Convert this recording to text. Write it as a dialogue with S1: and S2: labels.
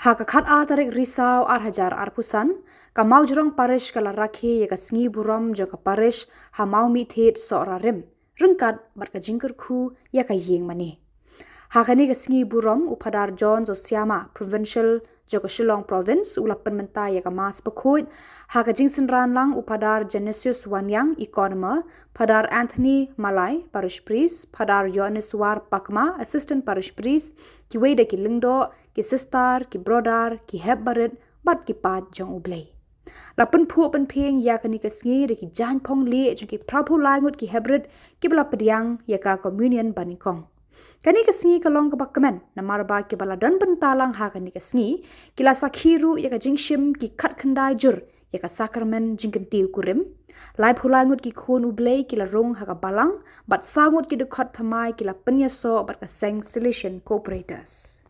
S1: Haka khat tarik risau hajar pusan, ka Mawjrong Parish kala Rakhe ya ka Sngi Burom jo ka Parish ha Mawmihthied-Sohra rim, rengkat bat ka jingker khu ya ka yeng mani. Haka ni ka Sngi Burom upadar John zo siama provincial jo ka Shillong province ulapan mentai ya ka mas pakhoit, haka jingsen ran lang upadar Genesius Wanyang economer, padar Anthony Malai parish priest, padar Yoniswar Pakma assistant parish priest, ki weda ki lingdo, ki sister, ki brother, ki hebbarit, bat ki pat jong ublay. Lapan pu pen ping ya ka ni ka Sngi de ki jan pong le jong ki prapu langut ki hebrit, ki bala pediang ya ka communion banikong. Kani ka Sngi ka long ka bakmen na marba ki bala dan bentalang ha kani ka Sngi kila sakhiru ya ka jingshim ki khat khandai jur ya ka sakramen jingkentiu kurim lai phulangut ki khon ublay kila rong ha ka balang bat sangut ki dukhat thamai kila penyaso bat ka seng solution cooperators.